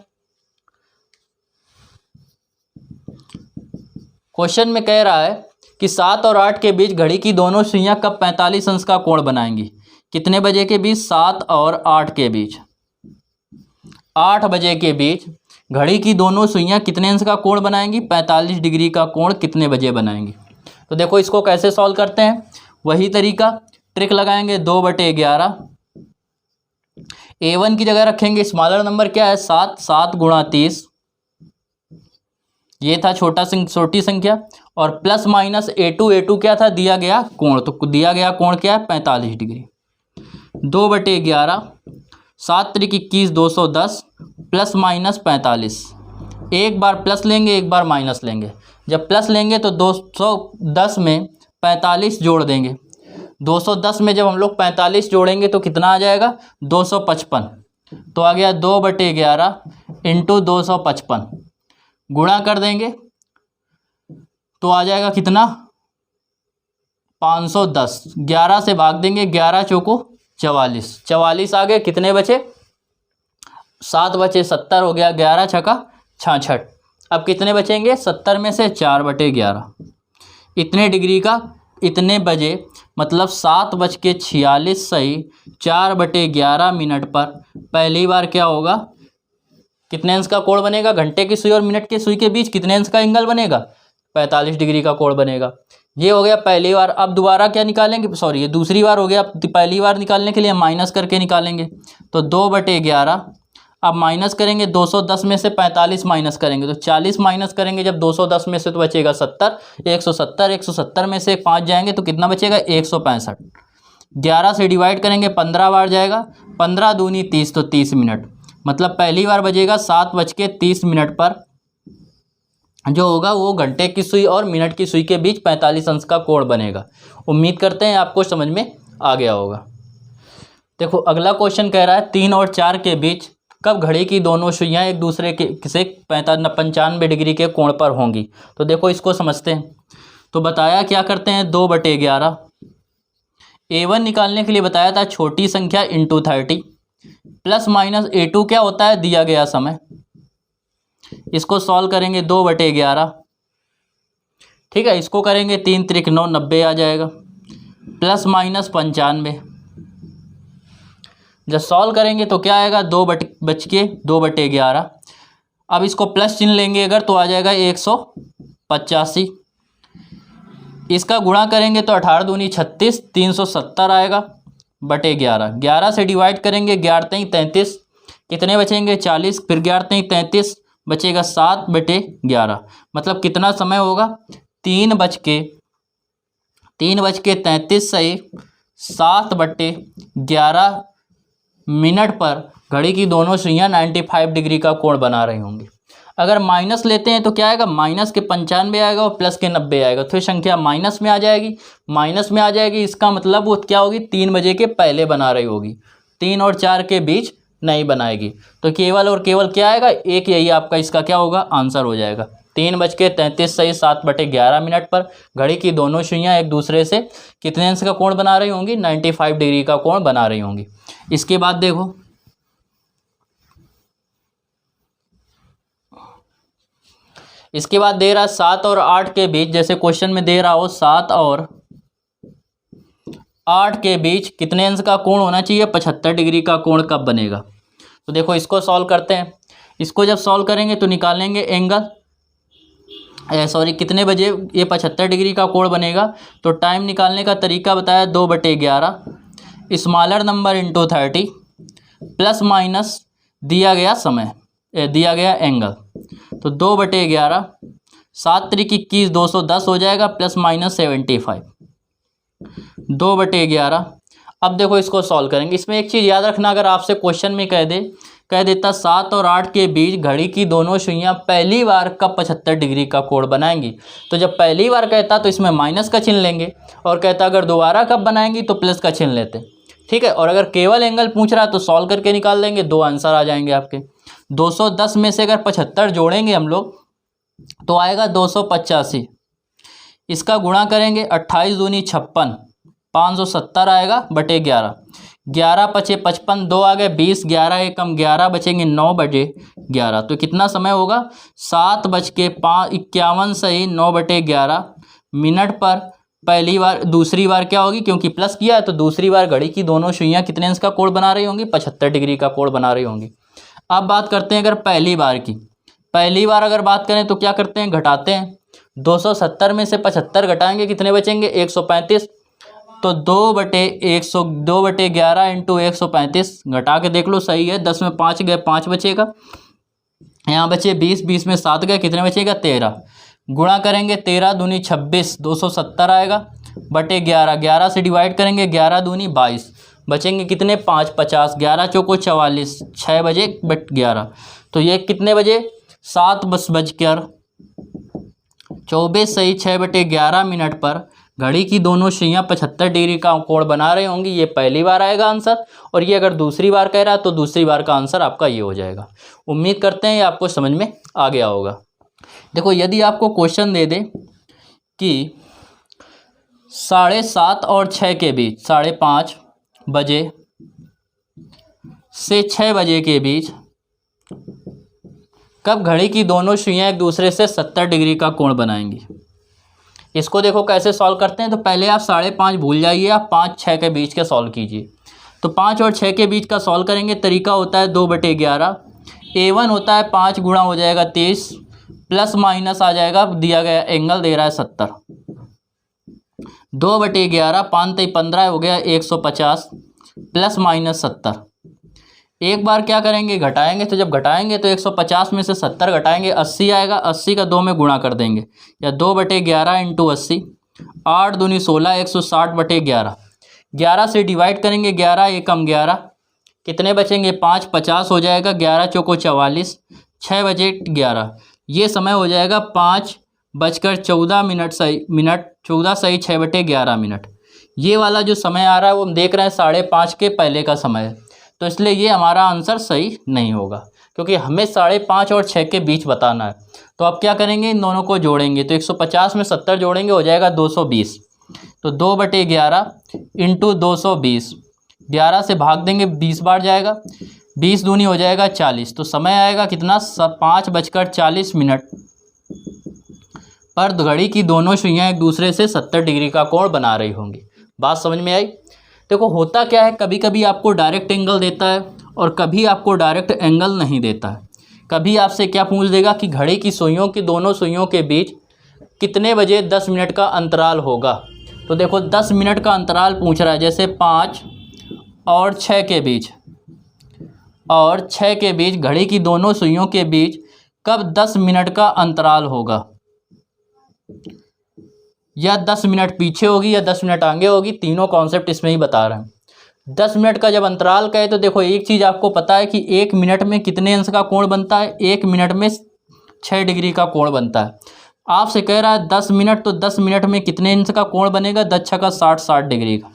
क्वेश्चन में कह रहा है कि 7 और 8 के बीच घड़ी की दोनों सुइयां कब 45 अंश का कोण बनाएंगी। कितने बजे के बीच? 7 और 8 के बीच। 8 बजे के बीच घड़ी की दोनों सुइयां कितने अंश का कोण बनाएंगी? 45 डिग्री का कोण कितने बजे बनाएंगी। तो देखो इसको कैसे सॉल्व करते हैं, वही तरीका, ट्रिक लगाएंगे। 2/11 A1 की जगह रखेंगे स्मॉलर नंबर क्या है 7, 7 गुणा 30, ये था छोटी संख्या, और प्लस माइनस A2 क्या था, दिया गया कोण, तो दिया गया कोण क्या है 45 डिग्री। 2/11 7 त्रिक 21 210 प्लस माइनस 45, एक बार प्लस लेंगे एक बार माइनस लेंगे। जब प्लस लेंगे तो 210 में 45 जोड़ देंगे। 210 में जब हम लोग 45 जोड़ेंगे तो कितना आ जाएगा 255, तो आ गया 2/11 इंटू 255, गुणा कर देंगे तो आ जाएगा कितना 510, 11 से भाग देंगे, 11 चौको 44, 44 आ गए, कितने बचे 7 बचे 70 हो गया, 11 छका 66। अब कितने बचेंगे 70 में से 4/11, इतने डिग्री का इतने बजे, मतलब 7:46 सही 4/11 मिनट पर पहली बार क्या होगा, कितने अंश का कोण बनेगा, घंटे की सुई और मिनट की सुई के बीच कितने अंश का एंगल बनेगा, 45 डिग्री का कोण बनेगा। ये हो गया पहली बार। अब दोबारा क्या निकालेंगे, सॉरी ये दूसरी बार हो गया। अब पहली बार निकालने के लिए माइनस करके निकालेंगे, तो 2/11, अब माइनस करेंगे 210 में से 45 माइनस करेंगे तो 40 माइनस करेंगे जब 210 में से तो बचेगा 70, 170 में से 5 जाएंगे तो कितना बचेगा 165। 11 से डिवाइड करेंगे 15 बार जाएगा, 15 दूनी 30 तो 30 मिनट, मतलब पहली बार बजेगा 7:30 पर, जो होगा वो घंटे की सुई और मिनट की सुई के बीच 45 अंश का कोण बनेगा। उम्मीद करते हैं आपको समझ में आ गया होगा। देखो अगला क्वेश्चन कह रहा है 3 और 4 के बीच कब घड़ी की दोनों सुइयां एक दूसरे के से 95 डिग्री के कोण पर होंगी। तो देखो इसको समझते हैं। तो बताया क्या करते हैं 2/11, A1 निकालने के लिए बताया था छोटी संख्या इंटू 30 प्लस माइनस A2 क्या होता है, दिया गया समय। इसको सॉल्व करेंगे 2/11, ठीक है, इसको करेंगे 3 त्रिक 9 90 आ जाएगा, प्लस माइनस 95। जब सॉल्व करेंगे तो क्या आएगा 2/11। अब इसको प्लस चिन्ह लेंगे अगर तो आ जाएगा 185। इसका गुणा करेंगे तो 18 दूनी 36, 370 आएगा /11। 11 से डिवाइड करेंगे, 11 33, कितने बचेंगे 40, फिर 11 33 बचेगा 7/11, मतलब कितना समय होगा 3:33 सही 7/11 मिनट पर घड़ी की दोनों सुइयां 95 डिग्री का कोण बना रही होंगी। अगर माइनस लेते हैं तो क्या आएगा, माइनस के 95 आएगा और प्लस के 90 आएगा, तो संख्या माइनस में आ जाएगी। इसका मतलब वो क्या होगी 3 बजे के पहले बना रही होगी, 3 और 4 के बीच नहीं बनाएगी। तो केवल और केवल क्या आएगा एक, यही आपका इसका क्या होगा आंसर हो जाएगा। 3:33 सही 7/11 मिनट पर घड़ी की दोनों सुइयां एक दूसरे से कितने अंश का कोण बना रही होंगी, 95 डिग्री का कोण बना रही होंगी। इसके बाद देखो इसके बाद दे रहा 7 और 8 के बीच, जैसे क्वेश्चन में दे रहा हो 7 और 8 के बीच कितने अंश का कोण होना चाहिए, 75 डिग्री का कोण कब बनेगा। तो देखो इसको सॉल्व करते हैं। इसको जब सॉल्व करेंगे तो निकालेंगे एंगल, कितने बजे ये 75 डिग्री का कोण बनेगा। तो टाइम निकालने का तरीका बताया 2/11 smaller number into 30 plus minus दिया गया समय, दिया गया एंगल। तो 2/11 7 त्रिक 21 210 हो जाएगा, प्लस माइनस 75 2/11। अब देखो इसको सॉल्व करेंगे। इसमें एक चीज़ याद रखना, अगर आपसे क्वेश्चन में कह देता 7 और 8 के बीच घड़ी की दोनों सुइयां पहली बार कब 75 डिग्री का कोण बनाएंगी, तो जब पहली बार कहता तो इसमें माइनस का चिन्ह लेंगे, और कहता अगर दोबारा कब बनाएंगी तो प्लस का चिन्ह लेते, ठीक है। और अगर केवल एंगल पूछ रहा तो सॉल्व करके निकाल देंगे, 2 आंसर आ जाएंगे आपके। 210 में से अगर 75 जोड़ेंगे हम लोग तो आएगा 285। इसका गुणा करेंगे 28 दूनी 56, 570 आएगा /11। 11 पचे 55, 2 आ गए 20, 11 एकम 11, बचेंगे 9 बटे 11। तो कितना समय होगा 7:51 सही 9/11 मिनट पर। पहली बार, दूसरी बार क्या होगी, क्योंकि प्लस किया है तो दूसरी बार घड़ी की दोनों सुइयाँ कितने अंश का कोण बना रही होंगी, 75 डिग्री का कोण बना रही होंगी। अब बात करते हैं अगर पहली बार की। पहली बार अगर बात करें तो क्या करते हैं, घटाते हैं। 270 में से 75 घटाएंगे, कितने बचेंगे 135। तो 2/11 इंटू 135 घटा के देख लो, सही है। 10 में 5 गए 5 बचेगा, यहाँ बचे 20, 20 में 7 गए, कितने बचेगा 13। गुणा करेंगे 13 दूनी 26, 270 आएगा बटे 11। 11 से डिवाइड करेंगे, 11 दूनी 22, बचेंगे कितने 5, 50। 11 चौको 44, 6 बजे बट 11। तो ये कितने बजे 7:24 सही 6/11 मिनट पर घड़ी की दोनों सुइयाँ 75 डिग्री का कोण बना रही होंगी। ये पहली बार आएगा आंसर, और ये अगर दूसरी बार कह रहा है तो दूसरी बार का आंसर आपका ये हो जाएगा। उम्मीद करते हैं ये आपको समझ में आ गया होगा। देखो, यदि आपको क्वेश्चन दे दे कि 7:30 और 6 के बीच, 5:30 बजे से 6 बजे के बीच कब घड़ी की दोनों सुइयाँ एक दूसरे से 70 डिग्री का कोण बनाएंगी। इसको देखो कैसे सॉल्व करते हैं। तो पहले आप 5:30 भूल जाइए, आप 5-6 के बीच के सॉल्व कीजिए। तो 5 और 6 के बीच का सॉल्व करेंगे, तरीका होता है 2/11। A1 होता है 5 गुणा हो जाएगा 23, प्लस माइनस आ जाएगा, दिया गया एंगल दे रहा है 70। 2/11 5 15 हो गया 150, प्लस माइनस 70। एक बार क्या करेंगे, घटाएंगे। तो जब घटाएंगे तो 150 में से 70 घटाएंगे, 80 आएगा। 80 का 2 में गुणा कर देंगे, या 2/11 इंटू 80, 8 दूनी 16, 160/11। 11 से डिवाइड करेंगे, 11 एकम 11, कितने बचेंगे 5, 50 हो जाएगा। 11 चौको 44, 6 बजे 11। ये समय हो जाएगा 5:14 मिनट सही, 14 सही 6/11 मिनट। ये वाला जो समय आ रहा है वो हम देख रहे हैं 5:30 के पहले का समय है, तो इसलिए ये हमारा आंसर सही नहीं होगा, क्योंकि हमें 5:30 और 6 के बीच बताना है। तो अब क्या करेंगे, इन दोनों को जोड़ेंगे। तो 150 में 70 जोड़ेंगे, हो जाएगा 220। तो 2/11 इंटू 220, 11 से भाग देंगे 20 बार जाएगा, 20 दूनी हो जाएगा 40। तो समय आएगा कितना 5:40 मिनट पर घड़ी की दोनों सुइयाँ एक दूसरे से 70 डिग्री का कोण बना रही होंगी। बात समझ में आई। देखो, होता क्या है, कभी कभी आपको डायरेक्ट एंगल देता है और कभी आपको डायरेक्ट एंगल नहीं देता है। कभी आपसे क्या पूछ देगा कि घड़ी की सुइयों की दोनों सुइयों के बीच कितने बजे 10 मिनट का अंतराल होगा। तो देखो 10 मिनट का अंतराल पूछ रहा है, जैसे 5 और 6 के बीच, और 6 के बीच घड़ी की दोनों सुइयों के बीच कब 10 मिनट का अंतराल होगा, या 10 मिनट पीछे होगी या 10 मिनट आगे होगी। तीनों कॉन्सेप्ट इसमें ही बता रहे हैं। 10 मिनट का जब अंतराल कहे तो देखो एक चीज़ आपको पता है कि 1 मिनट में कितने अंश का कोण बनता है, 1 मिनट में 6 डिग्री का कोण बनता है। आपसे कह रहा है 10 मिनट, तो 10 मिनट में कितने अंश का कोण बनेगा, 10 का 60 डिग्री का।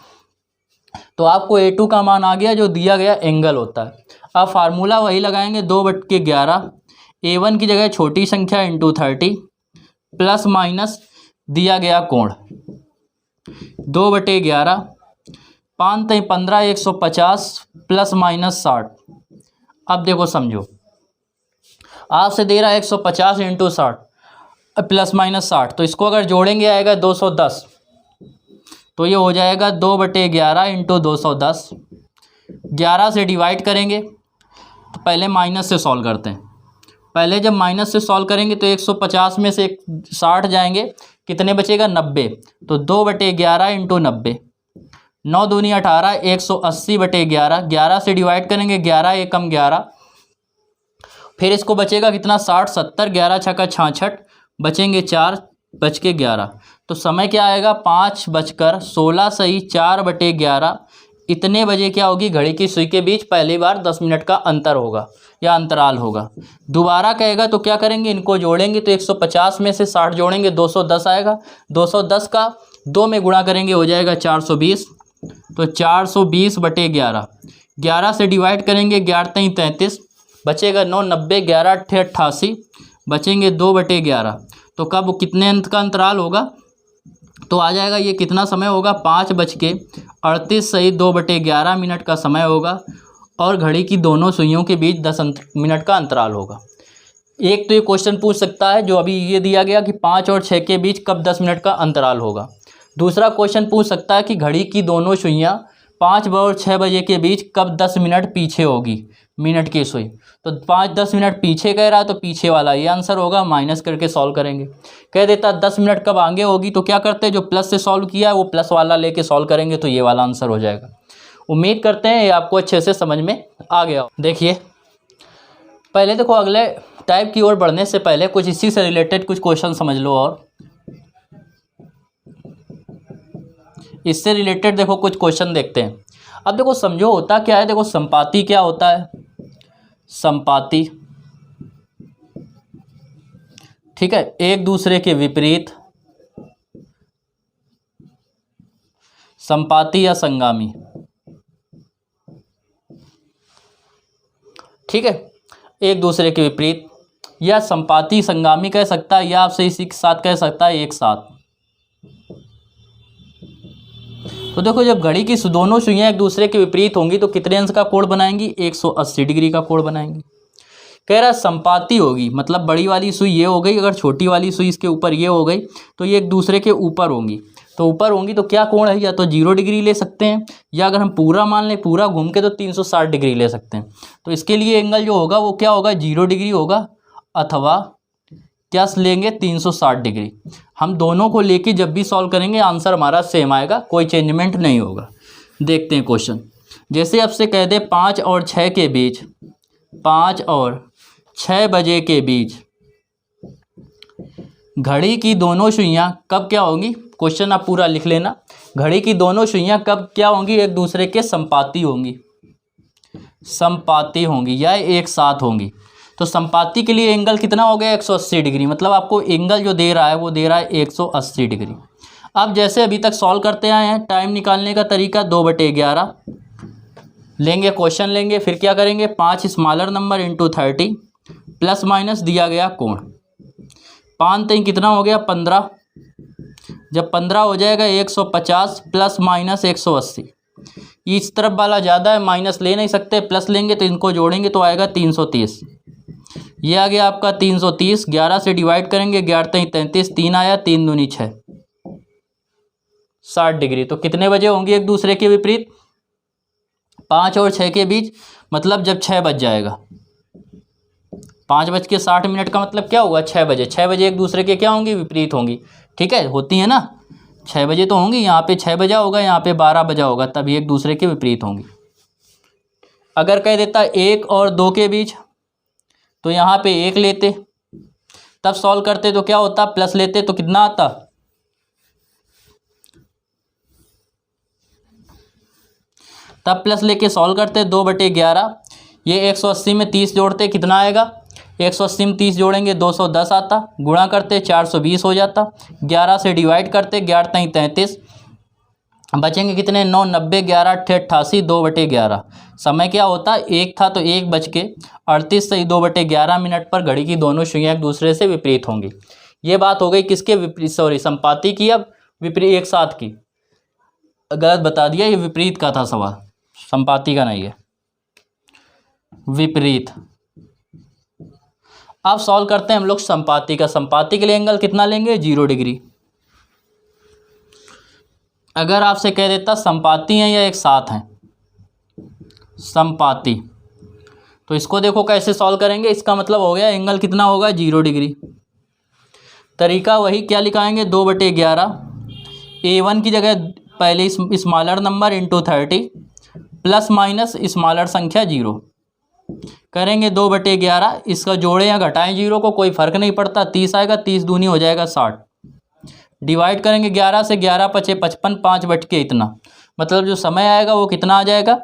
तो आपको A2 का मान आ गया जो दिया गया एंगल होता है। अब फार्मूला वही लगाएंगे, 2/11 A1 की जगह छोटी संख्या इंटू 30 प्लस माइनस दिया गया कोण 2/11, 5 15 150 प्लस माइनस 60। अब देखो समझो, आपसे दे रहा है 150 इंटू 60 प्लस माइनस 60, तो इसको अगर जोड़ेंगे आएगा 210। तो ये हो जाएगा 2/11 इंटू 210। 11 से डिवाइड करेंगे, तो पहले माइनस से सॉल्व करते हैं। पहले जब माइनस से सॉल्व करेंगे तो 150 में से 60 जाएंगे, कितने बचेगा 90। तो 2/11 इंटू 90, 9 दूनी 18, 180/11। 11 से डिवाइड करेंगे, 11 एकम 11, फिर इसको बचेगा कितना 60 70, 11 छक्का 66, बचेंगे 4, बच के 11। तो समय क्या आएगा 5:16 सही 4/11। इतने बजे क्या होगी, घड़ी की सुई के बीच पहली बार 10 मिनट का अंतर होगा या अंतराल होगा। दोबारा कहेगा तो क्या करेंगे, इनको जोड़ेंगे। तो 150 में से 60 जोड़ेंगे, 210 आएगा। 210 का 2 में गुणा करेंगे, हो जाएगा 420। तो 420/11, 11 से डिवाइड करेंगे, 11 33, बचेगा 9, 90, 11 88, बचेंगे 2/11। तो कब कितने अंत का अंतराल होगा, तो आ जाएगा ये कितना समय होगा, 5:38 का समय होगा और घड़ी की दोनों सुइयों के बीच 10 मिनट का अंतराल होगा। एक तो ये क्वेश्चन पूछ सकता है जो अभी ये दिया गया कि 5 और 6 के बीच कब 10 मिनट का अंतराल होगा। दूसरा क्वेश्चन पूछ सकता है कि घड़ी की दोनों सुइयाँ 5 और 6 बजे के बीच कब 10 मिनट पीछे होगी, मिनट की सुई। तो 5-10 मिनट पीछे कह रहा है तो पीछे वाला ये आंसर होगा, माइनस करके सॉल्व करेंगे। कह देता 10 मिनट कब आगे होगी तो क्या करते हैं, जो प्लस से सॉल्व किया है वो प्लस वाला लेके सॉल्व करेंगे तो ये वाला आंसर हो जाएगा। उम्मीद करते हैं ये आपको अच्छे से समझ में आ गया। देखिए पहले देखो, अगले टाइप की ओर बढ़ने से पहले कुछ इसी से रिलेटेड कुछ क्वेश्चन समझ लो। और इससे रिलेटेड देखो कुछ क्वेश्चन देखते हैं। अब देखो समझो होता क्या है, देखो संपाती क्या होता है, संपाती ठीक है, एक दूसरे के विपरीत, संपाती या संगामी, ठीक है, एक दूसरे के विपरीत या संपाती संगामी कह सकता है, या आपसे इसी के साथ कह सकता है एक साथ। तो देखो जब घड़ी की दोनों सुइयां एक दूसरे के विपरीत होंगी तो कितने अंश का कोण बनाएंगी, 180 डिग्री का कोण बनाएंगी। कह रहा संपाती होगी मतलब बड़ी वाली सुई ये हो गई, अगर छोटी वाली सुई इसके ऊपर ये हो गई तो ये एक दूसरे के ऊपर होंगी। तो ऊपर होंगी तो क्या कोण है, या तो 0 डिग्री ले सकते हैं, या अगर हम पूरा मान लें पूरा घूम के तो 360 डिग्री ले सकते हैं। तो इसके लिए एंगल जो होगा वो क्या होगा, 0 डिग्री होगा, अथवा क्या लेंगे 360 डिग्री। हम दोनों को लेके जब भी सॉल्व करेंगे आंसर हमारा सेम आएगा, कोई चेंजमेंट नहीं होगा। देखते हैं क्वेश्चन। जैसे आपसे कह दे 5 और 6 के बीच, 5 और 6 बजे के बीच घड़ी की दोनों सुइयां कब क्या होंगी, क्वेश्चन आप पूरा लिख लेना। घड़ी की दोनों सुइयां कब क्या होंगी, एक दूसरे के संपाती होंगी, संपाती होंगी या एक साथ होंगी। तो संपाती के लिए एंगल कितना हो गया, 180 डिग्री। मतलब आपको एंगल जो दे रहा है वो दे रहा है 180 डिग्री। अब जैसे अभी तक सॉल्व करते आए हैं, टाइम निकालने का तरीका 2/11 लेंगे, क्वेश्चन लेंगे, फिर क्या करेंगे 5 smaller number into 30 plus minus दिया गया कोण। 5 3 कितना हो गया 15, जब 15 हो जाएगा 150 प्लस माइनस 180। इस तरफ वाला ज़्यादा है, माइनस ले नहीं सकते, प्लस लेंगे तो इनको जोड़ेंगे तो आएगा 330। ये आ गया आपका 330, 11 से डिवाइड करेंगे, 11 3 33, 3 आया, 3 दूनी 6, 60 डिग्री। तो कितने बजे होंगी एक दूसरे के विपरीत, 5 और 6 के बीच, मतलब जब 6 बज जाएगा, 5:60 का मतलब क्या हुआ 6 बजे। 6 बजे एक दूसरे के क्या होंगी, विपरीत होंगी, ठीक है, होती है ना, 6 बजे तो होंगी। यहाँ पे 6 बजा होगा, यहाँ पे 12 बजा होगा, तभी एक दूसरे के विपरीत होंगी। अगर कह देता 1 और 2 के बीच, तो यहाँ पे 1 लेते, तब सॉल्व करते तो क्या होता, प्लस लेते तो कितना आता, तब प्लस लेके सॉल्व करते 2/11। ये 180 में 30 जोड़ते कितना आएगा, 180 में 30 जोड़ेंगे 210 आता, गुणा करते 420 हो जाता, 11 से डिवाइड करते, 11 3 33, बचेंगे कितने 9 90, 11 8 88, 2/11। समय क्या होता, 1 था तो 1:38 से 2/11 पर घड़ी की दोनों सुइयां एक दूसरे से विपरीत होंगी। ये बात हो गई किसके विपरीत, सॉरी संपाती की। अब विपरीत एक साथ की, गलत बता दिया, ये विपरीत का था सवाल, संपाती का नहीं है, विपरीत। अब सॉल्व करते हैं हम लोग संपाती का। संपाती के लिए एंगल कितना लेंगे, 0 डिग्री। अगर आपसे कह देता संपाती हैं या एक साथ हैं, संपाती, तो इसको देखो कैसे सॉल्व करेंगे। इसका मतलब हो गया एंगल कितना होगा, 0 डिग्री। तरीका वही, क्या लिखाएंगे 2/11, A1 की जगह पहले smaller number into 30 plus minus smaller संख्या 0 करेंगे 2/11। इसका जोड़ें या घटाएं 0 को, कोई फर्क नहीं पड़ता, 30 आएगा, 30 दूनी हो जाएगा 60, डिवाइड करेंगे 11 से, 11 5 55, 5 बच के इतना, मतलब जो समय आएगा वो कितना आ जाएगा,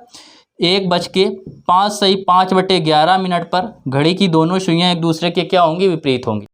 1:05 सही 5/11 पर घड़ी की दोनों सुइयां एक दूसरे के क्या होंगी, विपरीत होंगी।